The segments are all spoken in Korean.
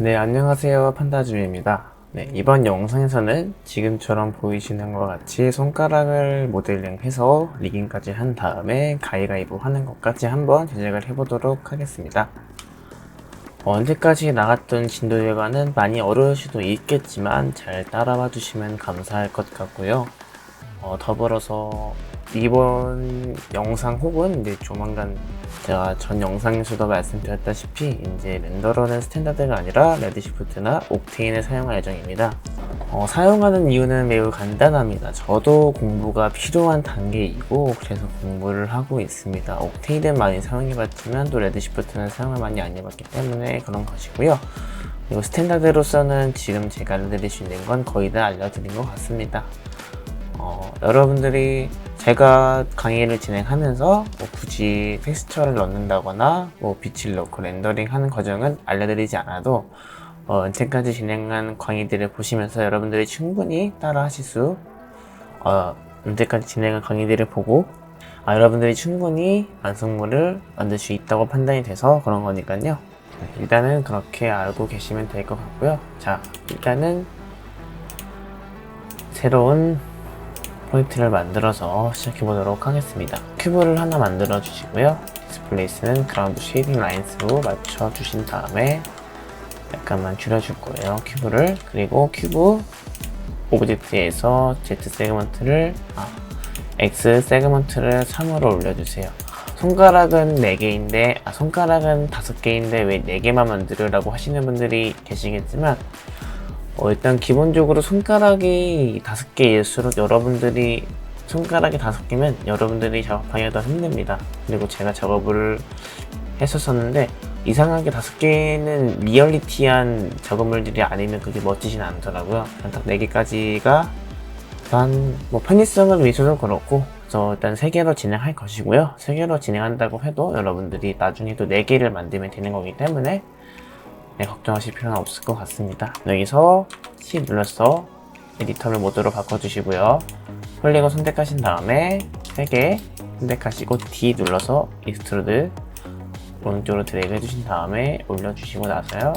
네, 안녕하세요. 판다주입니다. 네, 이번 영상에서는 지금처럼 보이시는 것 같이 손가락을 모델링해서 리깅까지 한 다음에 가위가위보 하는 것까지 한번 제작을 해보도록 하겠습니다. 언제까지 나갔던 진도들과는 많이 어려울 수도 있겠지만 잘 따라와 주시면 감사할 것 같고요. 더불어서 이번 영상 혹은 이제 조만간 제가 전 영상에서도 말씀드렸다시피 이제 렌더러는 스탠다드가 아니라 레드시프트나 옥테인을 사용할 예정입니다. 사용하는 이유는 매우 간단합니다. 저도 공부가 필요한 단계이고 그래서 공부를 하고 있습니다. 옥테인은 많이 사용해봤지만 또 레드시프트는 사용을 많이 안 해봤기 때문에 그런 것이고요. 그리고 스탠다드로서는 지금 제가 알려드릴 수 있는 건 거의 다 알려드린 것 같습니다. 여러분들이 제가 강의를 진행하면서 뭐 굳이 텍스처를 넣는다거나 뭐 빛을 넣고 렌더링 하는 과정은 알려드리지 않아도 언제까지 진행한 강의들을 보시면서 여러분들이 충분히 따라 하실 수 언제까지 진행한 강의들을 보고 여러분들이 충분히 완성물을 만들 수 있다고 판단이 돼서 그런 거니까요. 일단은 그렇게 알고 계시면 될 것 같고요. 자, 일단은 새로운 포인트를 만들어서 시작해 보도록 하겠습니다. 큐브를 하나 만들어 주시고요. 디스플레이스는 그라운드 쉐이딩 라인스로 맞춰 주신 다음에 약간만 줄여줄 거예요. 큐브를. 그리고 큐브 오브젝트에서 Z 세그먼트를 X 세그먼트를 3으로 올려주세요. 손가락은 4개인데 손가락은 5개인데 왜 4개만 만들으라고 하시는 분들이 계시겠지만 일단 기본적으로 손가락이 5개일수록 여러분들이 손가락이 5개면 여러분들이 작업하기가 더 힘듭니다. 그리고 제가 작업을 했었었는데 이상하게 5개는 리얼리티한 작업물들이 아니면 그게 멋지진 않더라고요. 딱 4개까지가 뭐 편의성을 위해서도 그렇고 그래서 일단 3개로 진행할 것이고요. 3개로 진행한다고 해도 여러분들이 나중에 또 4개를 만들면 되는 거기 때문에 걱정하실 필요는 없을 것 같습니다. 여기서 C 눌러서 에디터를 모드로 바꿔주시고요. 폴리곤 선택하신 다음에 3개 선택하시고 D 눌러서 익스트루드 오른쪽으로 드래그 해주신 다음에 올려주시고 나서요.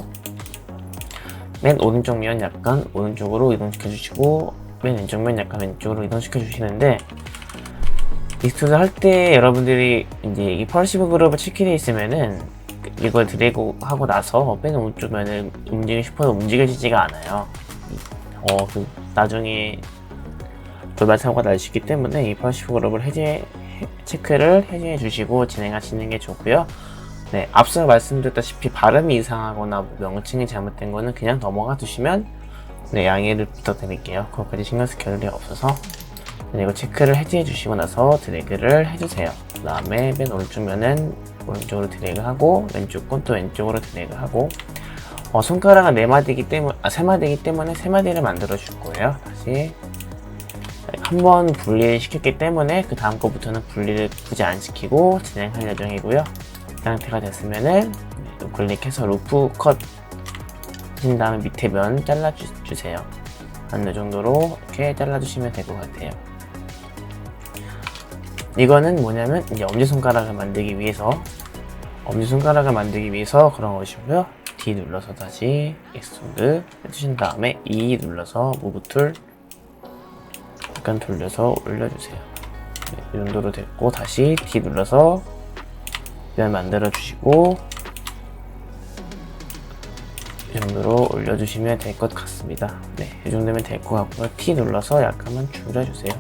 맨 오른쪽 면 약간 오른쪽으로 이동시켜 주시고 맨 왼쪽 면 약간 왼쪽으로 이동시켜 주시는데 익스트루드 할 때 여러분들이 이제 이 펄시브 그룹을 체크되어 있으면은 이걸 드래그 하고 나서 맨 오른쪽 면을 움직이고 싶어도 움직여지지가 않아요. 나중에 돌발 사고가 날 수 있기 때문에 이 펄시브 그룹을 체크를 해제해 주시고 진행하시는 게 좋고요. 네, 앞서 말씀드렸다시피 발음이 이상하거나 명칭이 잘못된 거는 그냥 넘어가 주시면 양해를 부탁드릴게요. 그것까지 신경 쓸 겨를이 없어서 이거 체크를 해제해 주시고 나서 드래그를 해주세요. 그 다음에 맨 오른쪽 면은 오른쪽으로 드래그하고 왼쪽 건 또 왼쪽으로 드래그하고 손가락은 4마디이기 때문에 3마디이기 때문에 3마디를 만들어 줄 거예요. 다시 한번 분리를 시켰기 때문에 그 다음 거부터는 분리를 굳이 안 시키고 진행할 예정이고요. 이 상태가 됐으면은 클릭해서 루프 컷 하신 다음에 밑에 면 잘라 주세요. 한 이 정도로 이렇게 잘라 주시면 될 것 같아요. 이거는 뭐냐면 이제 엄지손가락을 만들기 위해서 그런 것이고요. D 눌러서 다시 익스트루드 해주신 다음에 E 눌러서 무브 툴 약간 돌려서 올려주세요. 네, 이 정도로 됐고 다시 D 눌러서 면 만들어 주시고 이 정도로 올려주시면 될 것 같습니다. 네, 이 정도면 될 것 같고요. T 눌러서 약간만 줄여주세요.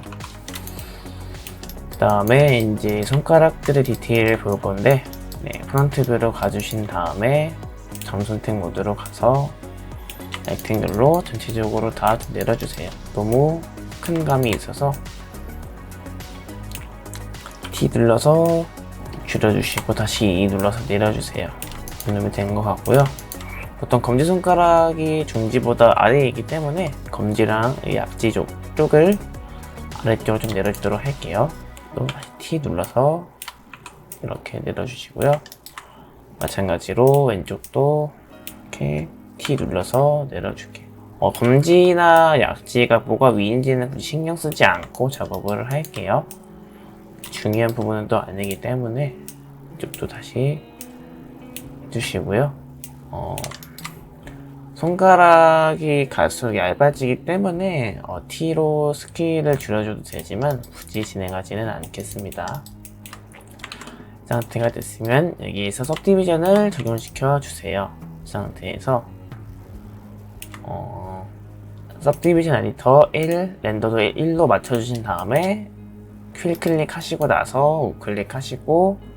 그 다음에 이제 손가락들의 디테일을 볼 건데 프론트 뷰로 가주신 다음에 점선택 모드로 가서 렉탱글로 전체적으로 다 내려주세요. 너무 큰 감이 있어서 T 눌러서 줄여주시고 다시 E 눌러서 내려주세요. 이러면 된 것 같고요. 보통 검지손가락이 중지보다 아래이기 때문에 검지랑 약지 쪽을 아래쪽으로 좀 내려주도록 할게요. 또 다시 T 눌러서 이렇게 내려주시고요. 마찬가지로 왼쪽도 이렇게 T 눌러서 내려줄게요. 검지나 약지가 뭐가 위인지는 신경 쓰지 않고 작업을 할게요. 중요한 부분은 또 아니기 때문에 이쪽도 다시 해주시고요. 손가락이 갈수록 얇아지기 때문에 T로 스케일을 줄여줘도 되지만 굳이 진행하지는 않겠습니다. 이 상태가 됐으면 여기에서 सब디비전을 적용시켜 주세요. 이 상태에서 सब디비전 에디터 1, 렌더도 1로 맞춰주신 다음에 휠 클릭하시고 나서 우클릭 하시고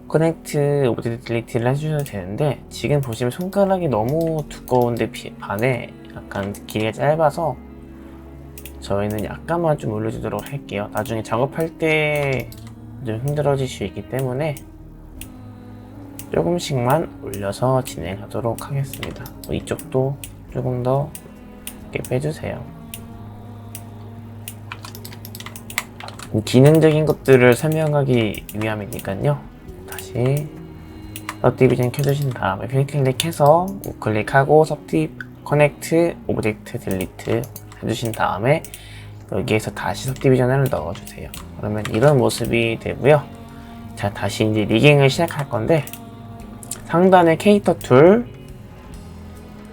커넥트 오브젝트 딜리트를 해주셔도 되는데, 지금 보시면 손가락이 너무 두꺼운데 반해 약간 길이가 짧아서 저희는 약간만 좀 올려주도록 할게요. 나중에 작업할 때 좀 힘들어질 수 있기 때문에 조금씩만 올려서 진행하도록 하겠습니다. 이쪽도 조금 더 이렇게 빼주세요. 기능적인 것들을 설명하기 위함이니까요. 다시 सब디비전 켜주신 다음에 휠 클릭해서 우클릭하고 커넥트 오브젝트 딜리트 해주신 다음에 여기에서 다시 सब디비전을 넣어주세요. 그러면 이런 모습이 되고요. 자, 다시 이제 리깅을 시작할 건데, 상단에 캐릭터 툴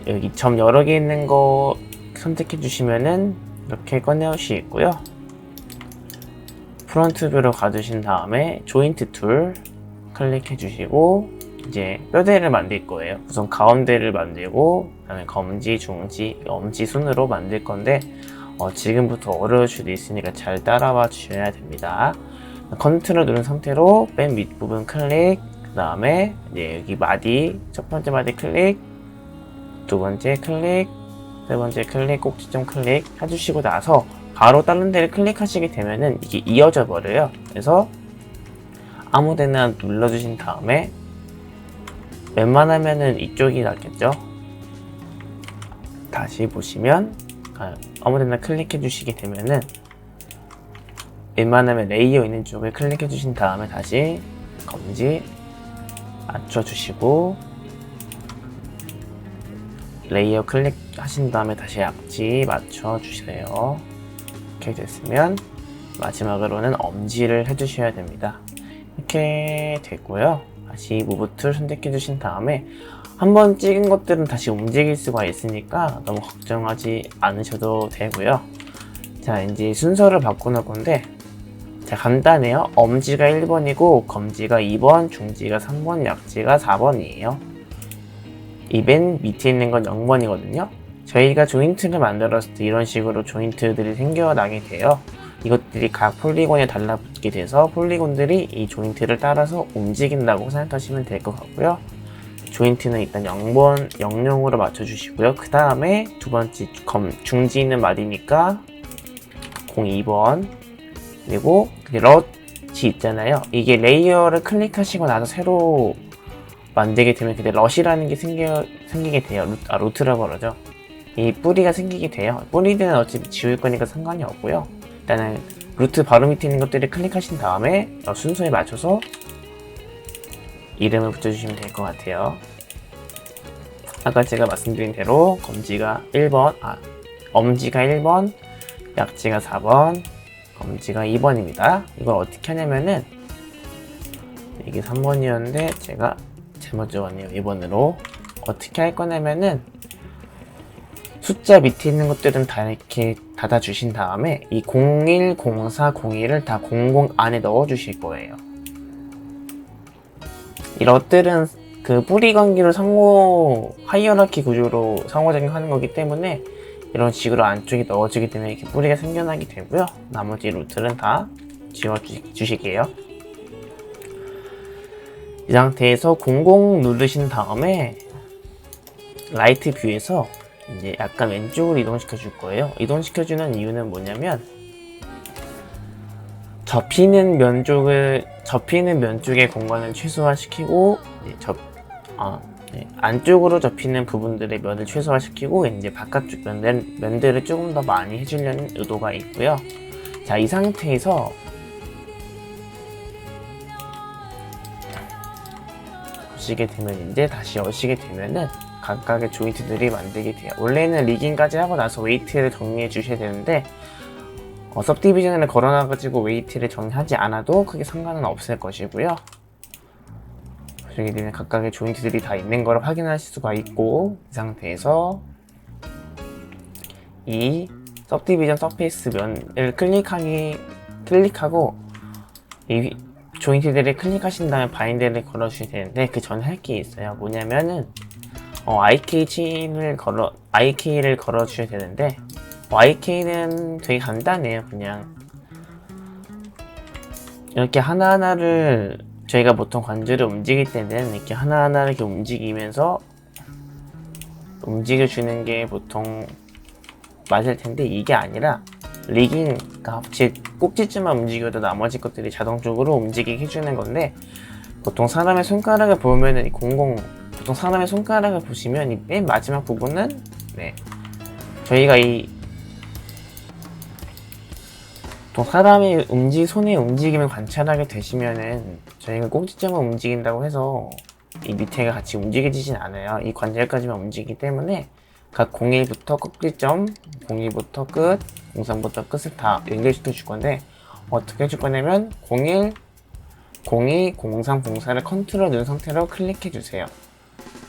여기 점 여러 개 있는 거 선택해 주시면은 이렇게 꺼내올 수 있고요. 프론트 뷰로 가주신 다음에 조인트 툴 클릭해 주시고 이제 뼈대를 만들 거예요. 우선 가운데를 만들고 그다음에 검지, 중지, 엄지 순으로 만들 건데 지금부터 어려울 수도 있으니까 잘 따라와 주셔야 됩니다. 컨트롤 누른 상태로 맨 밑부분 클릭, 그 다음에 이제 여기 마디, 첫 번째 마디 클릭, 두 번째 클릭, 세 번째 클릭, 꼭지점 클릭 해주시고 나서 바로 다른 데를 클릭하시게 되면은 이게 이어져 버려요. 그래서 아무 데나 눌러주신 다음에 웬만하면은 이쪽이 낫겠죠? 다시 보시면 아무 데나 클릭해 주시게 되면은 웬만하면 레이어 있는 쪽을 클릭해 주신 다음에 다시 검지 맞춰 주시고 레이어 클릭하신 다음에 다시 약지 맞춰 주세요. 이렇게 됐으면 마지막으로는 엄지를 해 주셔야 됩니다. 이렇게 됐고요. 다시 무브 툴 선택해 주신 다음에 한번 찍은 것들은 다시 움직일 수가 있으니까 너무 걱정하지 않으셔도 되고요. 자, 이제 순서를 바꾸는 건데, 자, 간단해요. 엄지가 1번이고 검지가 2번, 중지가 3번, 약지가 4번이에요. 이 맨 밑에 있는 건 0번이거든요. 저희가 조인트를 만들었을 때 이런 식으로 조인트들이 생겨나게 돼요. 이것들이 각 폴리곤에 달라붙게 돼서 폴리곤들이 이 조인트를 따라서 움직인다고 생각하시면 될 것 같고요. 조인트는 일단 0번, 00으로 맞춰주시고요. 그 다음에 두 번째 중지 있는 마디니까 02번, 그리고 럿이 있잖아요. 이게 레이어를 클릭하시고 나서 새로 만들게 되면 그때 럿이라는 게 생기게 돼요. 루트라고 그러죠. 이 뿌리가 생기게 돼요. 뿌리는 어차피 지울 거니까 상관이 없고요. 일단은 루트 바로 밑에 있는 것들을 클릭하신 다음에 순서에 맞춰서 이름을 붙여주시면 될 것 같아요. 아까 제가 말씀드린 대로 엄지가 1번, 약지가 4번, 검지가 2번입니다. 이걸 어떻게 하냐면은 이게 3번이었는데 제가 잘못 적었네요. 2번으로 어떻게 할 거냐면은 숫자 밑에 있는 것들은 다 이렇게 닫아주신 다음에 이 01, 04, 01을 다 00 안에 넣어 주실 거예요. 이 럿들은 그 뿌리 관계로 상호 하이어라키 구조로 상호작용하는 거기 때문에 이런 식으로 안쪽에 넣어주게 되면 이렇게 뿌리가 생겨나게 되고요. 나머지 루트는 다 지워주실게요. 이 상태에서 00 누르신 다음에 라이트 뷰에서 이제 약간 왼쪽으로 이동시켜 줄 거예요. 이동시켜주는 이유는 뭐냐면 접히는 면 쪽의 공간을 최소화시키고 안쪽으로 접히는 부분들의 면을 최소화시키고 이제 바깥쪽 면들을 조금 더 많이 해주려는 의도가 있고요. 자, 이 상태에서 보시게 되면 이제 다시 여시게 되면은 각각의 조인트들이 만들게 돼요. 원래는 리깅까지 하고 나서 웨이트를 정리해 주셔야 되는데 सब디비전을 걸어놔가지고 웨이트를 정리하지 않아도 크게 상관은 없을 것이고요. 여기는 각각의 조인트들이 다 있는 걸 확인하실 수가 있고, 이 상태에서 이 सब디비전 서페이스 면을 클릭하고 이 조인트들을 클릭하신 다음에 바인드를 걸어주셔야 되는데, 그 전에 할 게 있어요. 뭐냐면은 IK를 걸어주셔야 되는데, IK는 되게 간단해요. 그냥 이렇게 하나하나를, 저희가 보통 관절을 움직일 때는 이렇게 하나하나를 이렇게 움직여주는 게 보통 맞을 텐데, 이게 아니라 리깅, 그러니까 제 꼭지점만 움직여도 나머지 것들이 자동적으로 움직이게 해주는 건데, 보통 사람의 손가락을 보면은 보통 사람의 손가락을 보시면 이 맨 마지막 부분은 저희가 보통 사람의 손의 움직임을 관찰하게 되시면은, 저희가 꼭지점을 움직인다고 해서 이 밑에가 같이 움직여지진 않아요. 이 관절까지만 움직이기 때문에 각 01부터 꼭지점, 01부터 끝, 03부터 끝을 다 연결시켜 줄 건데, 어떻게 해줄 거냐면 01, 02, 03, 04를 컨트롤 누른 상태로 클릭해 주세요.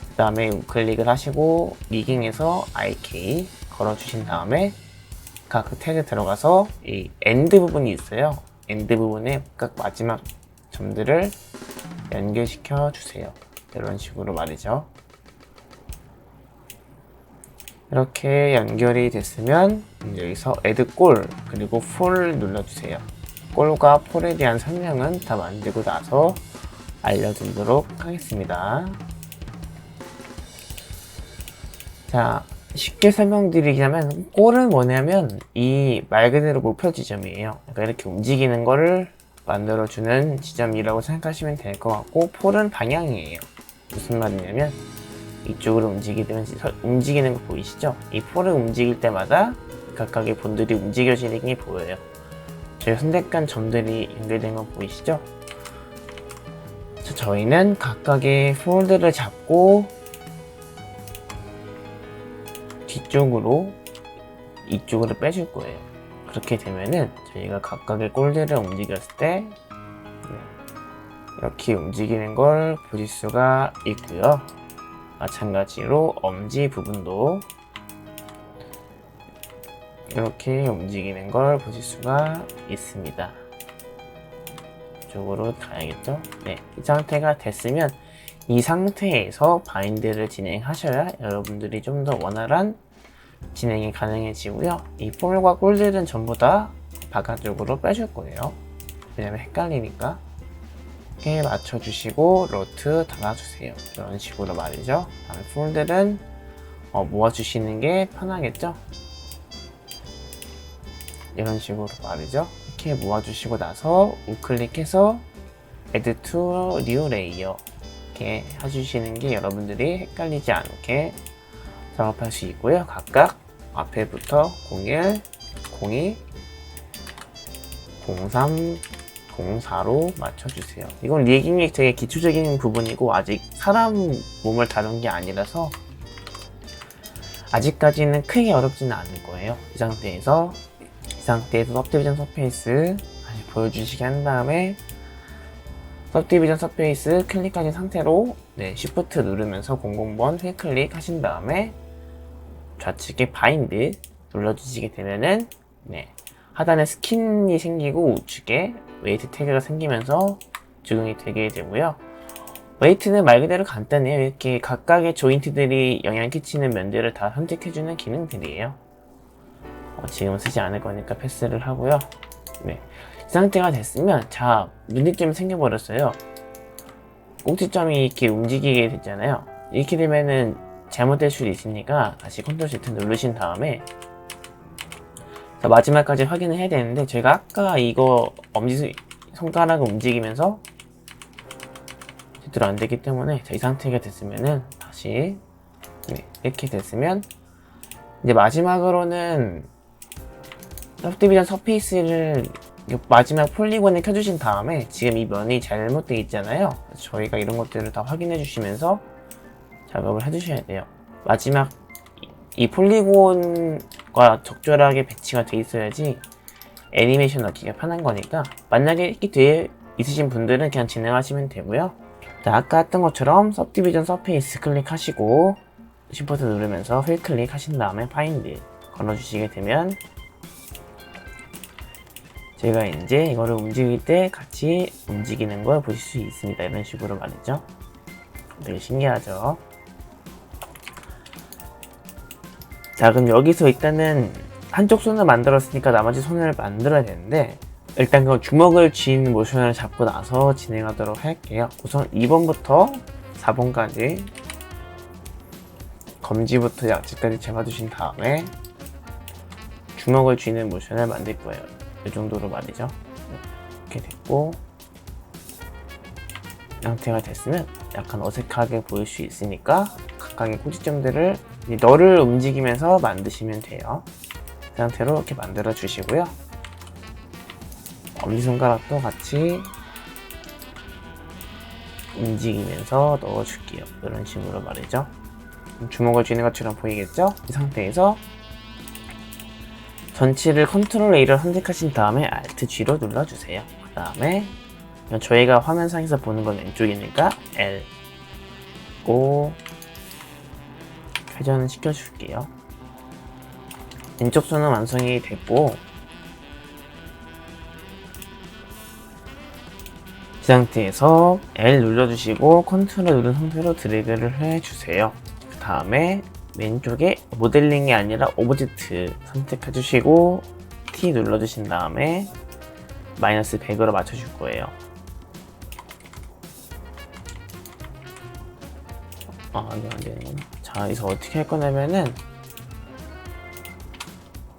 그 다음에 우클릭을 하시고 리깅에서 IK 걸어주신 다음에 각 그 태그 들어가서 이 엔드 부분이 있어요. 엔드 부분에 각 마지막 점들을 연결시켜 주세요. 이런 식으로 말이죠. 이렇게 연결이 됐으면 여기서 add 골 그리고 폴 눌러주세요. 골과 폴에 대한 설명은 다 만들고 나서 알려드리도록 하겠습니다. 자, 쉽게 설명드리자면 골은 뭐냐면 이 말 그대로 목표 지점이에요. 그러니까 이렇게 움직이는 거를 만들어주는 지점이라고 생각하시면 될 것 같고, 폴은 방향이에요. 무슨 말이냐면 이쪽으로 움직이는 거 보이시죠? 이 폴을 움직일 때마다 각각의 본들이 움직여지는 게 보여요. 저희 선택한 점들이 연결된 거 보이시죠? 저희는 각각의 폴드를 잡고 뒤쪽으로 이쪽으로 빼줄 거예요. 그렇게 되면은 저희가 각각의 골들을 움직였을 때 이렇게 움직이는 걸 보실 수가 있고요. 마찬가지로 엄지 부분도 이렇게 움직이는 걸 보실 수가 있습니다. 이쪽으로 가야겠죠? 네, 이 상태가 됐으면 이 상태에서 바인드를 진행하셔야 여러분들이 좀 더 원활한 진행이 가능해지고요. 이 폴과 골들은 전부 다 바깥쪽으로 빼줄 거예요. 왜냐면 헷갈리니까. 이렇게 맞춰주시고 로트 닫아주세요. 이런 식으로 말이죠. 다음에 폴들은 모아주시는 게 편하겠죠? 이런 식으로 말이죠. 이렇게 모아주시고 나서 우클릭해서 Add to New Layer 이렇게 해주시는 게 여러분들이 헷갈리지 않게 작업할 수 있고요. 각각 앞에부터 01, 02, 03, 04로 맞춰주세요. 이건 리깅이 되게 기초적인 부분이고 아직 사람 몸을 다룬 게 아니라서 아직까지는 크게 어렵지는 않을 거예요. 이 상태에서 सब디비전 서페이스 다시 보여주시게 한 다음에 सब디비전 서페이스 클릭하신 상태로 Shift 누르면서 00번 휠클릭 하신 다음에 좌측에 바인드 눌러주시게 되면은 하단에 스킨이 생기고 우측에 웨이트 태그가 생기면서 적용이 되게 되고요. 웨이트는 말 그대로 간단해요. 이렇게 각각의 조인트들이 영향 끼치는 면들을 다 선택해주는 기능들이에요. 지금 쓰지 않을 거니까 패스를 하고요. 이 상태가 됐으면 자, 문제점이 생겨버렸어요. 꼭지점이 이렇게 움직이게 됐잖아요. 이렇게 되면은 잘못될 수도 있으니까 다시 컨트롤 Z 누르신 다음에 마지막까지 확인을 해야 되는데, 제가 아까 이거 엄지손가락을 움직이면서 제대로 안 되기 때문에 이 상태가 됐으면은 다시 이렇게 됐으면 이제 마지막으로는 सब디비전 서페이스를 마지막 폴리곤을 켜주신 다음에 지금 이 면이 잘못되어 있잖아요. 저희가 이런 것들을 다 확인해 주시면서 작업을 해주셔야 돼요. 마지막 이 폴리곤과 적절하게 배치가 돼 있어야지 애니메이션 넣기가 편한 거니까, 만약에 이렇게 되어 있으신 분들은 그냥 진행하시면 되고요. 자, 아까 했던 것처럼 서브디비전 서페이스 클릭하시고 쉬프트 누르면서 휠 클릭하신 다음에 파인드 걸어주시게 되면 제가 이제 이거를 움직일 때 같이 움직이는 걸 보실 수 있습니다. 이런 식으로 말이죠. 되게 신기하죠. 자, 그럼 여기서 일단은 한쪽 손을 만들었으니까 나머지 손을 만들어야 되는데, 일단 그 주먹을 쥐는 모션을 잡고 나서 진행하도록 할게요. 우선 2번부터 4번까지 검지부터 약지까지 잡아주신 다음에 주먹을 쥐는 모션을 만들 거예요. 이 정도로 말이죠. 이렇게 됐고, 상태가 됐으면 약간 어색하게 보일 수 있으니까 각각의 꼬지점들을 너를 움직이면서 만드시면 돼요. 그 상태로 이렇게 만들어 주시고요. 엄지손가락도 같이 움직이면서 넣어 줄게요. 이런 식으로 말이죠. 주먹을 쥐는 것처럼 보이겠죠? 이 상태에서 전치를 컨트롤 A를 선택하신 다음에 Alt G로 눌러주세요. 그 다음에 저희가 화면상에서 보는 건 왼쪽이니까 L, O 회전을 시켜줄게요. 왼쪽 손은 완성이 됐고, 이 상태에서 L 눌러주시고 컨트롤 누른 상태로 드래그를 해주세요. 그 다음에 왼쪽에 모델링이 아니라 오브젝트 선택해주시고 T 눌러주신 다음에 마이너스 100으로 맞춰줄 거예요. 이게 안 되네. 자, 여기서 어떻게 할 거냐면은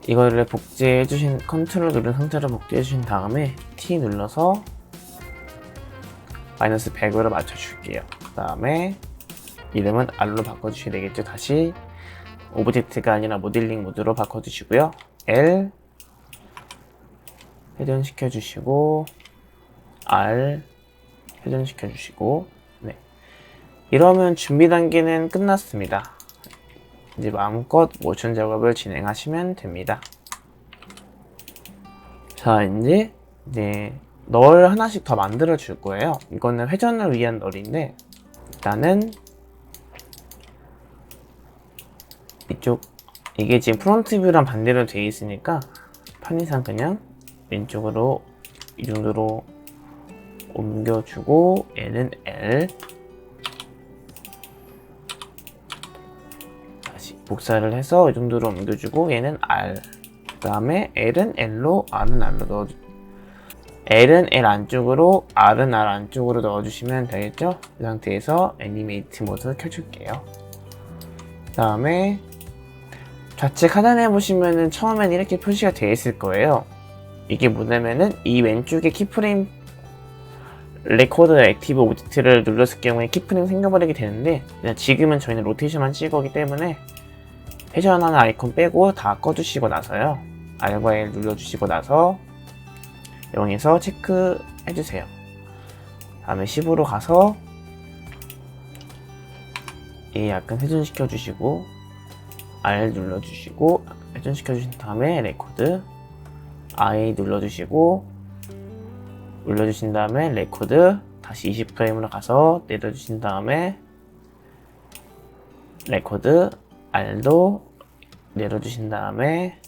이거를 복제해주신 컨트롤 누른 상태로 복제해주신 다음에 T 눌러서 마이너스 100으로 맞춰줄게요. 그 다음에 이름은 R로 바꿔주셔야 되겠죠. 다시 오브젝트가 아니라 모델링 모드로 바꿔주시고요. L 회전시켜주시고 R 회전시켜주시고, 네, 이러면 준비 단계는 끝났습니다. 이제 마음껏 모션 작업을 진행하시면 됩니다. 자, 이제 널 하나씩 더 만들어 줄 거예요. 이거는 회전을 위한 널인데, 일단은 이쪽, 이게 지금 프론트 뷰랑 반대로 되어 있으니까 편의상 그냥 왼쪽으로 이 정도로 옮겨주고, 얘는 L 다시 복사를 해서 이 정도로 옮겨주고, 얘는 R, 그 다음에 L은 L로, R은 R로 넣어주고, L은 L 안쪽으로, R은 R 안쪽으로 넣어주시면 되겠죠? 이 상태에서 애니메이트 모드 켜줄게요. 그 다음에 좌측 하단에 보시면은 처음엔 이렇게 표시가 되어 있을 거예요. 이게 뭐냐면은 이 왼쪽에 키프레임 레코드 액티브 오브젝트를 눌렀을 경우에 키프레임 생겨버리게 되는데, 지금은 저희는 로테이션만 찍을 거기 때문에 회전하는 아이콘 빼고 다 꺼주시고 나서요, R과 L 눌러주시고 나서 0에서 체크해주세요. 다음에 10으로 가서 얘 약간 회전시켜주시고 R 눌러주시고 회전시켜주신 다음에 레코드 I 눌러주시고 올려주신 다음에 레코드 다시 20프레임으로 가서 내려주신 다음에 레코드 R도 내려주신 다음에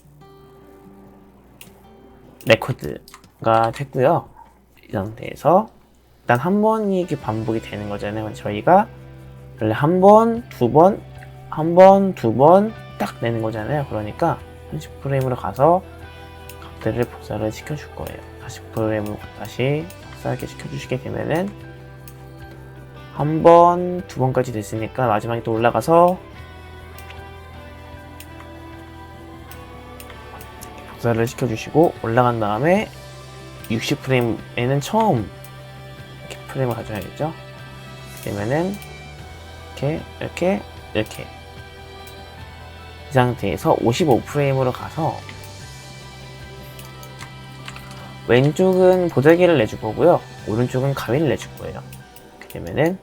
레코드가 됐고요. 이 상태에서 일단 한 번이 이렇게 반복이 되는 거잖아요. 저희가 원래 한 번, 두 번, 한 번, 두 번 딱 내는 거잖아요. 그러니까 30프레임으로 가서 값들을 복사를 시켜줄 거예요. 40프레임으로 다시 복사하게 시켜주시게 되면은 한 번, 두 번까지 됐으니까 마지막에 또 올라가서 복사를 시켜주시고 올라간 다음에 60프레임에는 처음 이렇게 프레임을 가져야겠죠. 그러면은 이렇게 이 상태에서 55프레임으로 가서 왼쪽은 보자기를 내줄 거고요, 오른쪽은 가위를 내줄 거예요. 이렇게 되면은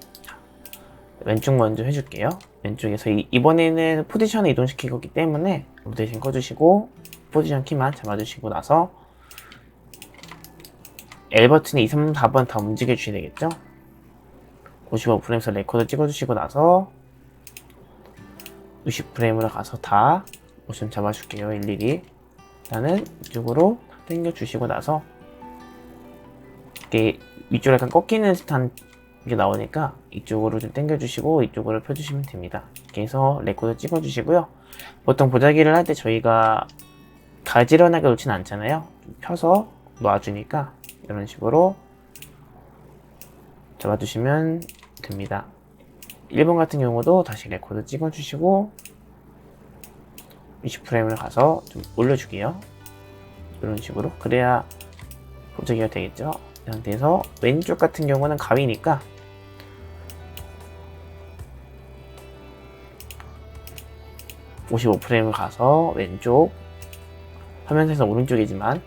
왼쪽 먼저 해줄게요. 왼쪽에서 이번에는 포지션을 이동시킬 거기 때문에 로테이션 꺼주시고 포지션 키만 잡아주시고 나서 L 버튼이 2, 3, 4번 다 움직여 주셔야 되겠죠. 55프레임에서 레코드 찍어주시고 나서 60프레임으로 가서 다 모션 잡아줄게요. 일일이. 일단은 이쪽으로 당겨주시고 나서 이게 위쪽으로 약간 꺾이는 듯한 게 나오니까 이쪽으로 좀 당겨주시고 이쪽으로 펴주시면 됩니다. 이렇게 해서 레코드 찍어주시고요. 보통 보자기를 할 때 저희가 가지런하게 놓진 않잖아요. 좀 펴서 놔주니까 이런 식으로 잡아주시면 됩니다. 1번 같은 경우도 다시 레코드 찍어주시고 20프레임을 가서 좀 올려주게요. 이런 식으로. 그래야 보자기가 되겠죠. 이 상태에서 왼쪽 같은 경우는 가위니까 (55프레임을) 가서 왼쪽, 화면에서 오른쪽이지만,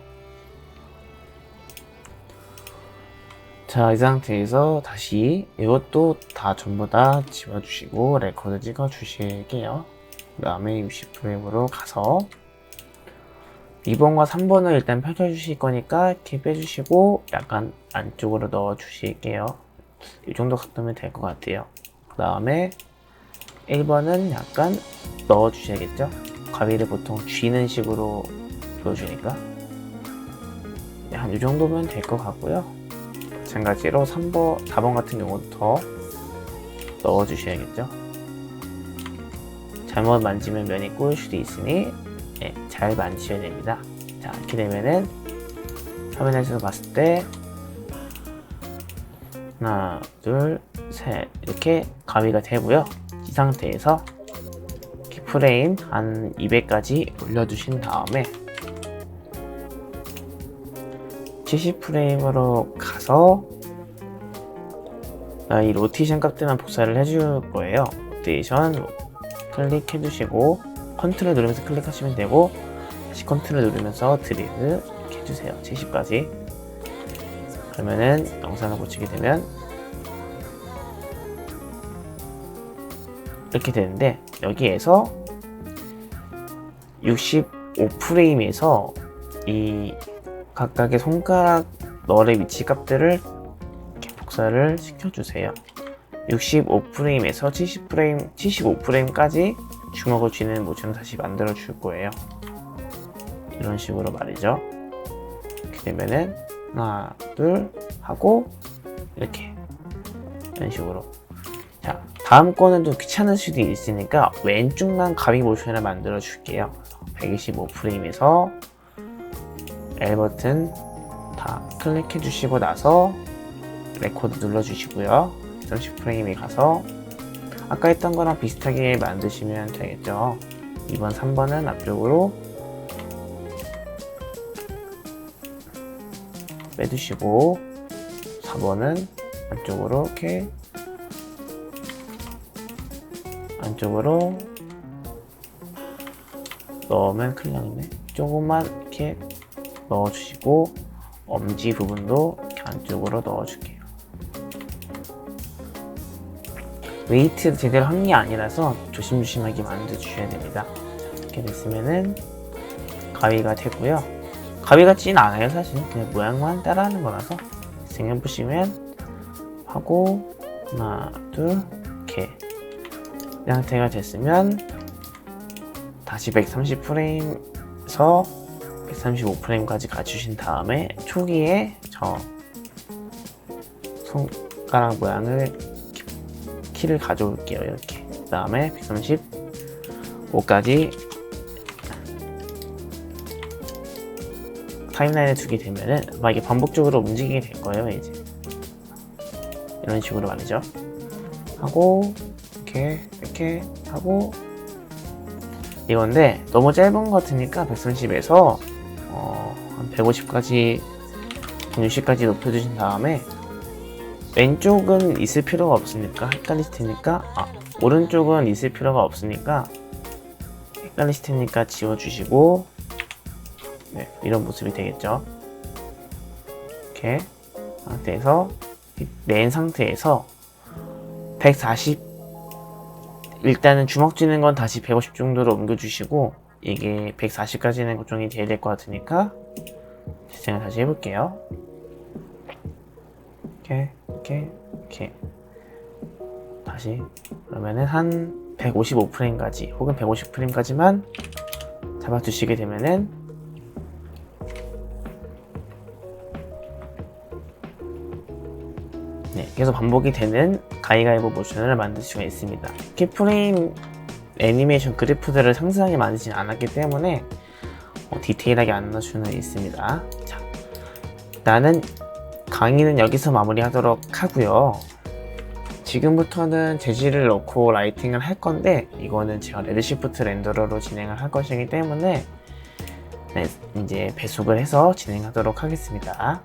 자, 이 상태에서 다시 이것도 다 전부 다 지워주시고 레코드 찍어 주실게요. 그 다음에 60프레임으로 가서 2번과 3번을 일단 펼쳐주실 거니까 이렇게 빼주시고 약간 안쪽으로 넣어 주실게요. 이 정도 각도면 될 것 같아요. 그 다음에 1번은 약간 넣어 주셔야겠죠. 가위를 보통 쥐는 식으로 보여주니까 한 이 정도면 될 것 같고요. 마찬가지로 3번, 4번 같은 경우도 더 넣어 주셔야겠죠. 잘못 만지면 면이 꼬일 수도 있으니 네, 잘 만지셔야 됩니다. 자, 이렇게 되면은 화면에서 봤을 때 하나, 둘, 셋 이렇게 가위가 되고요. 이 상태에서 프레임 한 200까지 올려주신 다음에 70프레임으로 가서 이 로테이션 값들만 복사를 해줄 거예요. 로테이션 클릭해 주시고 컨트롤 누르면서 클릭하시면 되고 다시 컨트롤 누르면서 드래그 이렇게 해주세요. 70까지. 그러면은 영상을 보시게 되면 이렇게 되는데 여기에서 65프레임에서 이 각각의 손가락 널의 위치 값들을 이렇게 복사를 시켜주세요. 65프레임에서 70프레임, 75프레임까지 주먹을 쥐는 모션을 다시 만들어 줄 거예요. 이런 식으로 말이죠. 이렇게 되면은 하나, 둘 하고 이렇게 이런 식으로. 자, 다음 거는 좀 귀찮을 수도 있으니까 왼쪽만 가위 모션을 만들어 줄게요. 125프레임에서 L 버튼 다 클릭해 주시고 나서 레코드 눌러 주시고요. 30프레임에 가서 아까 했던 거랑 비슷하게 만드시면 되겠죠. 2번, 3번은 앞쪽으로 빼주시고 4번은 안쪽으로 이렇게 안쪽으로 넣으면 큰일 나겠네. 조금만 이렇게 넣어주시고 엄지 부분도 이렇게 안쪽으로 넣어줄게요. 웨이트 제대로 한 게 아니라서 조심조심하게 만들어주셔야 됩니다. 이렇게 됐으면은 가위가 되고요. 가위 같지는 않아요. 사실 그냥 모양만 따라하는 거라서 생각해보시면 하고 하나, 둘 이렇게 이 상태가 됐으면 다시 130프레임에서 135프레임까지 가주신 다음에 초기에 저 손가락 모양을 키를 가져올게요. 이렇게. 그 다음에 135까지 타임라인에 두게 되면은 아마 이게 반복적으로 움직이게 될 거예요. 이제 이런 식으로 말이죠. 하고 이렇게 하고 이건데 너무 짧은 것 같으니까 130에서 한 150까지 160까지 높여주신 다음에 왼쪽은 있을 필요가 없으니까 헷갈리실 테니까 오른쪽은 있을 필요가 없으니까 헷갈리실 테니까 지워주시고 네, 이런 모습이 되겠죠. 이렇게 상태에서 낸 상태에서 140 일단은 주먹 쥐는 건 다시 150 정도로 옮겨주시고 이게 140까지는 고정이 돼야 될 것 같으니까 제가 다시 해볼게요. 이렇게 다시 그러면은 한 155프레임까지 혹은 150프레임까지만 잡아주시게 되면은 계속 반복이 되는 가위가위보 모션을 만들 수가 있습니다. 키프레임 애니메이션 그래프들을 상세하게 만들진 않았기 때문에 디테일하게 안 넣을 수는 있습니다. 자, 나는 강의는 여기서 마무리하도록 하고요. 지금부터는 재질을 넣고 라이팅을 할 건데 이거는 제가 레드시프트 렌더러로 진행을 할 것이기 때문에 이제 배속을 해서 진행하도록 하겠습니다.